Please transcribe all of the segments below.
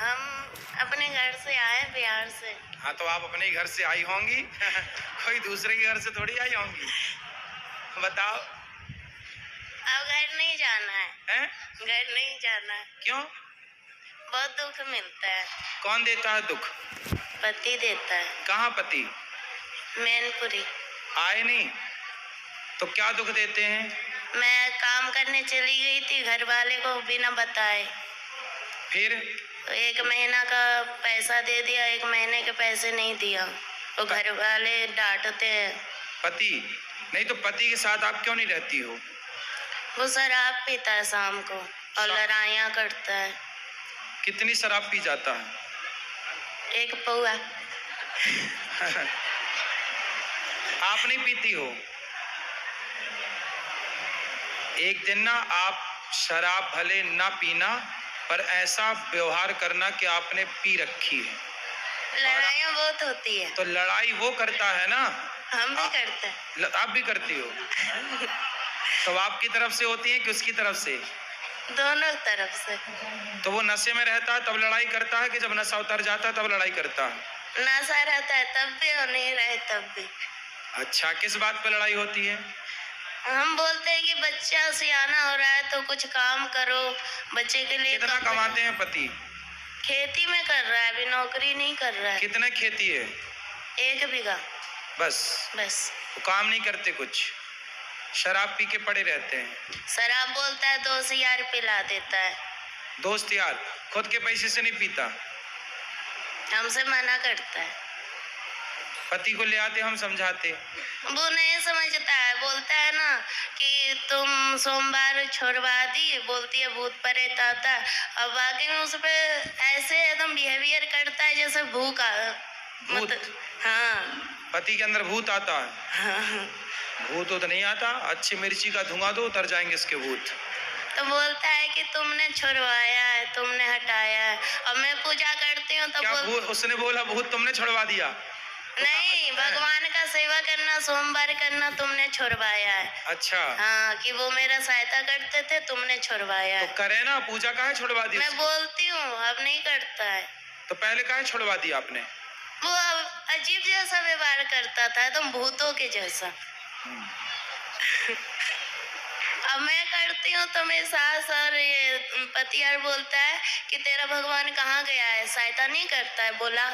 हम अपने घर से आए बिहार से। हाँ, तो आप अपने घर से आई होंगी कोई दूसरे के घर से थोड़ी आई होंगी। बताओ। अब घर नहीं जाना है। हैं? घर नहीं जाना है। क्यों? बहुत दुख मिलता है। कौन देता है दुख? पति देता है। कहाँ पति? मैनपुरी। आए नहीं तो क्या दुख देते हैं? मैं काम करने चली गई थी घर वाले को बिना बताए। फिर? तो 1 महीना का पैसा दे दिया, 1 महीने के पैसे नहीं दिया तो घर वाले डांटते हैं। पति नहीं तो पति के साथ आप क्यों नहीं रहती हो? वो शराब पीता है शाम को और लड़ाइयाँ करता है। कितनी शराब पी जाता है? 1 पौआ। आप नहीं पीती हो? एक दिन ना आप शराब भले ना पीना पर ऐसा व्यवहार करना कि आपने पी रखी है। लड़ाइयाँ बहुत होती है। तो लड़ाई वो करता है ना, हम भी करते हैं। आप भी करती हो? तो आपकी तरफ से होती है कि उसकी तरफ से? दोनों तरफ से। तो वो नशे में रहता है तब लड़ाई करता है कि जब नशा उतर जाता है तब लड़ाई करता है? नशा रहता है तब भी और नहीं रहे तब भी। अच्छा, किस बात पे लड़ाई होती है? हम बोलते हैं कि बच्चा सियाना हो रहा है तो कुछ काम करो बच्चे के लिए। कितना कमाते हैं पति? खेती में कर रहा है, अभी नौकरी नहीं कर रहा है। कितने खेती है? 1 बीघा। बस? तो काम नहीं करते कुछ? शराब पी के पड़े रहते हैं? शराब बोलता है 2 यार पिला देता है। दोस्त यार? खुद के पैसे से नहीं पीता? हमसे मना करता है। पति को ले आते, हम समझाते। वो नहीं समझता है, बोलता है ना कि तुम सोमवार छोड़वा दी, बोलती है भूत प्रेत आता है और बाकी में उस पे ऐसे एकदम बिहेवियर करता है जैसे भूत। हाँ। पति के अंदर भूत आता है? हाँ। भूत तो नहीं आता, अच्छी मिर्ची का धुआं दो उतर जाएंगे इसके भूत। तो बोलता है कि तुमने छुड़वाया है, तुमने हटाया है और मैं पूजा करती हूँ तो क्या उसने बोला भूत तुमने छुड़वा दिया? नहीं, भगवान का सेवा करना सोमवार करना तुमने छुड़वाया है। अच्छा। हाँ, कि वो मेरा सहायता करते थे तुमने छुड़वाया है। तो करे ना, पूजा काहे छुड़वा दी? मैं बोलती हूँ अब नहीं करता है। तो पहले काहे छुड़वा दिया आपने? वो अजीब जैसा व्यवहार करता था एकदम भूतों के जैसा। अब मैं करती हूँ तो मेरी सास और ये पति यार बोलता है कि तेरा भगवान कहाँ गया है, सहायता नहीं करता है। बोला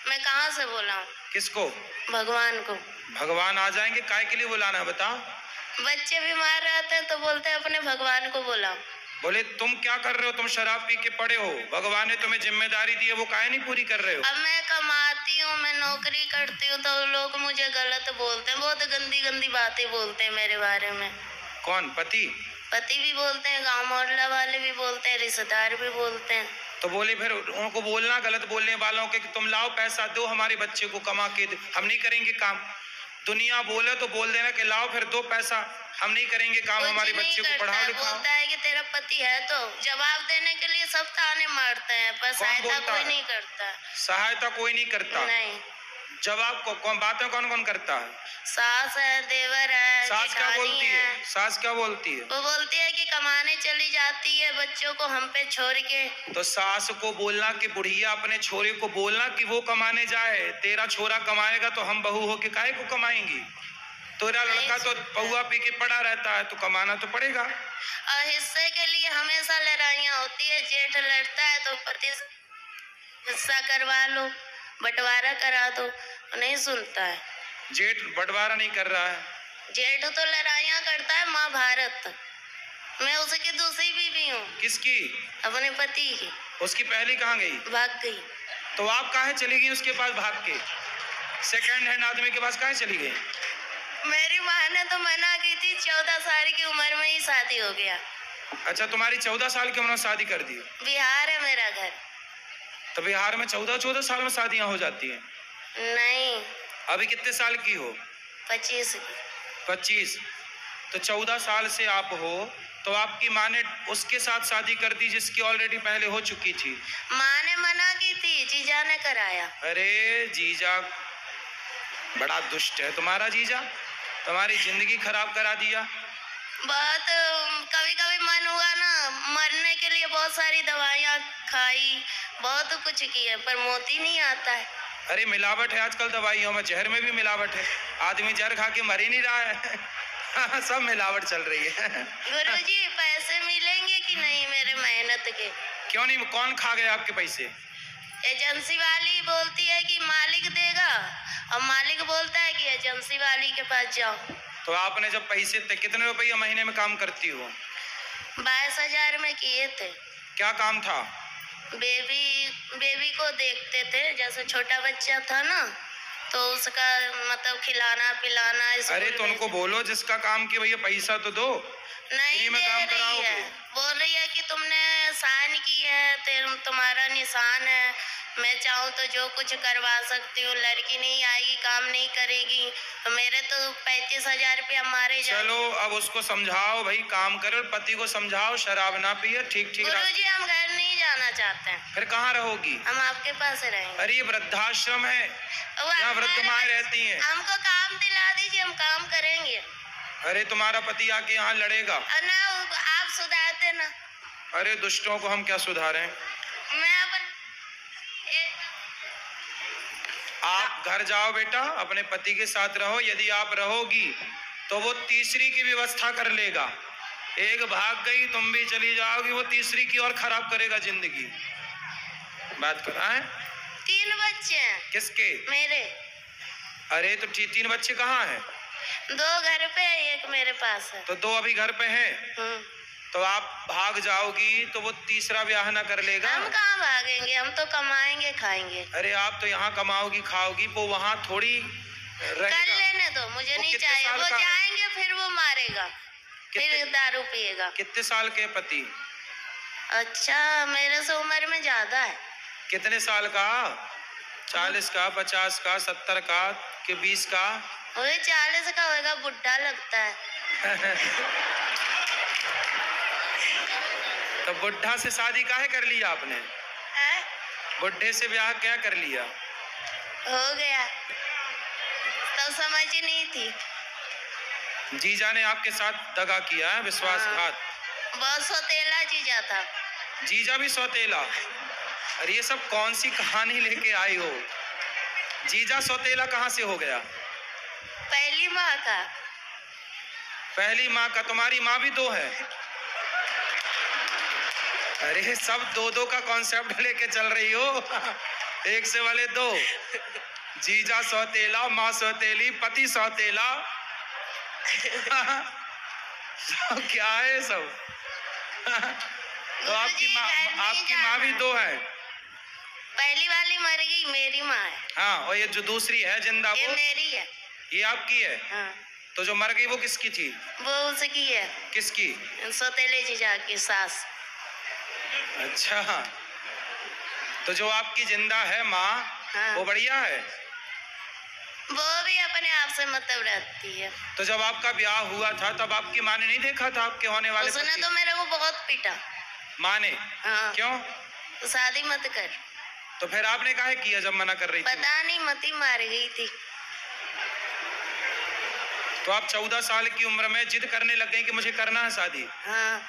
मैं कहाँ से बोला हूँ? किसको? भगवान को। भगवान आ जाएंगे, काय के लिए बुलाना है बताओ? बच्चे बीमार रहते हैं तो बोलते हैं अपने भगवान को बुलाओ। बोले तुम क्या कर रहे हो, तुम शराब पी के पड़े हो, भगवान ने तुम्हें जिम्मेदारी दी है वो काहे नहीं पूरी कर रहे हो? अब मैं कमाती हूँ, मैं नौकरी करती हूँ तो लोग मुझे गलत बोलते हैं, बहुत गंदी गंदी बातें बोलते हैं मेरे बारे में। कौन? पति? पति भी बोलते हैं, गांव मोहल्ला वाले भी बोलते हैं, रिश्तेदार भी बोलते हैं। तो बोले फिर उनको बोलना गलत बोलने वालों के कि तुम लाओ पैसा दो हमारे बच्चे को कमा के, हम नहीं करेंगे काम। दुनिया बोले तो बोल देना कि लाओ फिर दो पैसा, हम नहीं करेंगे काम, हमारे बच्चे को पढ़ाओ लिखाओ। बोलता है कि तेरा पति है तो जवाब देने के लिए सब ताने मारते हैं पर सहायता कोई नहीं करता। सहायता कोई नहीं करता? नहीं। जवाब को कौन, बातें कौन कौन करता है? सास है, देवर है। सास क्या बोलती है? सास क्या बोलती है? वो बोलती है कि कमाने चली जाती है बच्चों को हम पे छोड़ के। तो सास को बोलना कि बुढ़िया अपने छोरे को बोलना कि वो कमाने जाए, तेरा छोरा कमाएगा तो हम बहू होके काहे को कमाएंगी? तेरा लड़का तो पौआ पी के पड़ा रहता है तो कमाना तो पड़ेगा। और हिस्से के लिए हमेशा लड़ाइयाँ होती है, जेठ लड़ता है तो पति हिस्सा करवा लो, बंटवारा करा दो, नहीं सुनता है। जेठ बंटवारा नहीं कर रहा है? जेठ तो लड़ाइयाँ करता है महाभारत। मैं उसकी दूसरी बीवी हूँ। किसकी? अपने पति की। उसकी पहली कहाँ गई? भाग गई। तो आप काहे चली गई उसके पास भाग के? सेकंड हैंड आदमी के पास काहे चली गई? मेरी माँ ने तो मना की थी, 14 साल की उम्र में ही शादी हो गया। अच्छा, तुम्हारी 14 साल की उम्र में शादी कर दी? बिहार है मेरा घर। तो बिहार में 14 साल में शादियां हो जाती हैं? नहीं। अभी कितने साल की हो? 25 की। 25? तो 14 साल से आप हो तो आपकी माँ ने उसके साथ शादी कर दी जिसकी ऑलरेडी पहले हो चुकी थी। माँ ने मना की थी, जीजा ने कराया। अरे जीजा बड़ा दुष्ट है तुम्हारा जीजा, तुम्हारी जिंदगी खराब करा दिया। बहुत कभी कभी मन हुआ ना मरने के लिए, बहुत सारी दवाइयाँ खाई बहुत कुछ किया पर मोती नहीं आता है। अरे मिलावट है आजकल दवाइयों में, जहर में भी मिलावट है। आदमी जहर खा के मर ही नहीं रहा है। सब मिलावट चल रही है। गुरुजी पैसे मिलेंगे कि नहीं मेरे मेहनत के? क्यों नहीं? कौन खा गया आपके पैसे? एजेंसी वाली बोलती है कि मालिक देगा और मालिक बोलता है कि एजेंसी वाली के पास जाओ। तो आपने जब पैसे कितने रुपये महीने में काम करती हो? 22,000 में किए थे। क्या काम था? बेबी को देखते थे, जैसे छोटा बच्चा था ना तो उसका मतलब खिलाना पिलाना। अरे तो उनको बोलो जिसका काम किया भैया पैसा तो दो। नहीं में दे काम रही कराओगे? है, बोल रही है कि तुमने साइन की है, तुम्हारा निशान है, मैं चाहूँ तो जो कुछ करवा सकती हूँ, लड़की नहीं आएगी काम नहीं करेगी। मेरे तो 35,000 रुपया मारे जाए। चलो अब उसको समझाओ भाई काम करे, और पति को समझाओ शराब ना पिए। ठीक ठीक गुरुजी हम घर नहीं जाना चाहते हैं। फिर कहाँ रहोगी? हम आपके पास रहेंगे। अरे ये वृद्धाश्रम है, यहाँ वृद्ध माएं रहती हैं। हमको काम दिला दीजिए, हम काम करेंगे। अरे तुम्हारा पति आके यहाँ लड़ेगा ना, आप सुधारते ना। अरे दुष्टों को हम क्या सुधारें? मैं अपन आप घर जाओ बेटा, अपने पति के साथ रहो। यदि आप रहोगी तो वो तीसरी की व्यवस्था कर लेगा। एक भाग गई, तुम भी चली जाओगी, वो तीसरी की और खराब करेगा जिंदगी। बात कर रहा है? 3 बच्चे हैं। किसके? मेरे। अरे तो 3 बच्चे कहाँ हैं? 2 घर पे है, 1 मेरे पास है। तो 2 अभी घर पे हैं। तो आप भाग जाओगी तो वो तीसरा ब्याह ना कर लेगा। हम कहाँ भागेंगे, हम तो कमाएंगे खाएंगे। अरे आप तो यहाँ कमाओगी खाओगी, वो वहाँ थोड़ी रहेगा। कर लेने दो, मुझे नहीं चाहिए। वो जाएंगे फिर वो मारेगा, फिर दारू पिएगा। कितने साल के पति? अच्छा मेरे से उम्र में ज्यादा है। कितने साल का? 40 का, 50 का, 70 का कि 20 का? वही 40 का होगा, बुढ़ा लगता है। तो बुढ़ा से शादी काहे कर लिया आपने? बुढ़े से ब्याह क्या कर लिया? हो गया तो समझ ही नहीं थी। जीजा ने आपके साथ दगा किया है, विश्वासघात। बहुत सौतेला जीजा था। जीजा भी सौतेला? अरे ये सब कौन सी कहानी लेके आई हो? जीजा सौतेला कहाँ से हो गया? पहली माँ का। पहली माँ का? तुम्हारी माँ भी 2 है? अरे सब 2-2 का कॉन्सेप्ट लेके चल रही हो। एक से वाले 2। जीजा सौतेला, माँ सौतेली, पति सौतेला। क्या है सब? तो आपकी माँ भी 2 है? पहली वाली मर गई, मेरी माँ है। हाँ, और ये जो दूसरी है जिंदा, ये वो मेरी है। ये आपकी है? हाँ। तो जो मर गई वो किसकी थी? वो उसकी है। किसकी? सौतेले जीजा की सास। अच्छा, तो जो आपकी जिंदा है माँ, हाँ। वो बढ़िया है? वो भी अपने आप से मतलब रहती है। तो जब आपका ब्याह हुआ था तब आपकी माँ ने नहीं देखा था आपके होने वाले उसने पति? तो मेरे को बहुत पीटा। माँ ने? हाँ। क्यों? तो शादी मत कर। तो फिर आपने काहे किया जब मना कर रही थी? पता नहीं, मती मार गई थी। तो आप 14 साल की उम्र में जिद करने लग गई कि मुझे करना है शादी? हाँ।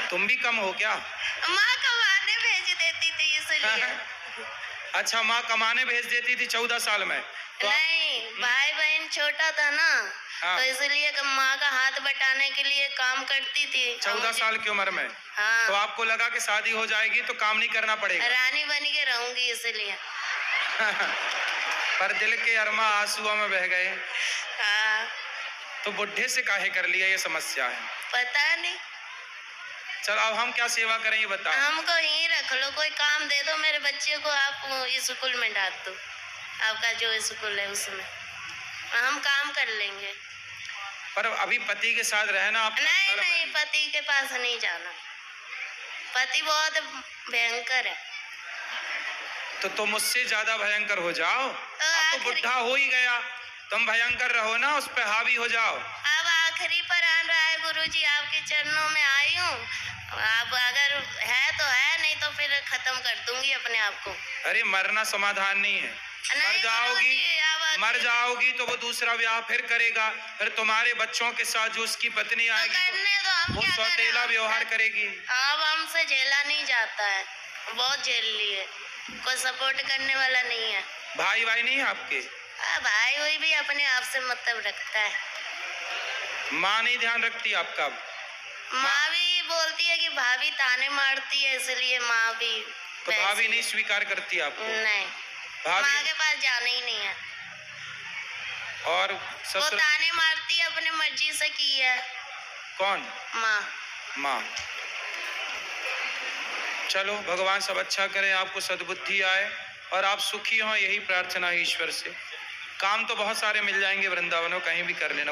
तुम भी कम हो क्या? माँ कमाने भेज देती थी इसलिए। अच्छा, माँ कमाने भेज देती थी 14 साल में? तो नहीं, भाई बहन छोटा था ना, हाँ। तो इसलिए माँ का हाथ बटाने के लिए काम करती थी। 14 साल की उम्र में? हाँ। तो आपको लगा कि शादी हो जाएगी तो काम नहीं करना पड़ेगा? रानी बन के रहूंगी इसलिए। पर दिल के अरमा आंसुओं में बह गए। हाँ। तो बुढ़े से काहे कर लिया, ये समस्या है? पता नहीं। चलो अब हम क्या सेवा करें ये बताओ। हमको यहीं रख लो, कोई काम दे दो, मेरे बच्चे को आप स्कूल में डाल दो, आपका जो स्कूल है उसमें, हम काम कर लेंगे। पर अभी पति के साथ रहना आप? नहीं, पति के पास नहीं जाना। पति बहुत भयंकर है। तो तुम मुझसे ज्यादा भयंकर हो जाओ। अब तो बुढ़ा हो ही गया, तुम भयंकर रहो ना, उस पे हावी हो जाओ। अब आखिरी पर आन रहा है गुरुजी, आपके चरणों में आई हूँ। आप अगर है तो है, नहीं तो फिर खत्म कर दूंगी अपने आप को। अरे मरना समाधान नहीं है, मर जाओगी। अब मर जाओगी तो वो दूसरा ब्याह फिर करेगा, फिर तुम्हारे बच्चों के साथ जो उसकी पत्नी तो आएगी करने दो, हम वो क्या करें? सौतेला व्यवहार करेगी। अब हमसे झेला नहीं जाता है, बहुत झेल लिए, कोई सपोर्ट करने वाला नहीं है। भाई भाई नहीं है आपके? भाई हुई भी अपने आप से मतलब रखता है। माँ नहीं ध्यान रखती आपका? माँ भी बोलती है कि भाभी ताने मारती है, इसलिए माँ भी तो भाभी नहीं स्वीकार करती आपको? नहीं, भाभी माँ के पास जाना ही नहीं है। और वो ससुर ताने मारती है, अपने मर्जी से की है। कौन? माँ। माँ। चलो भगवान सब अच्छा करे, आपको सद्बुद्धि आए और आप सुखी हो, यही प्रार्थना है ईश्वर से। काम तो बहुत सारे मिल जाएंगे वृंदावन में, कहीं भी कर लेना।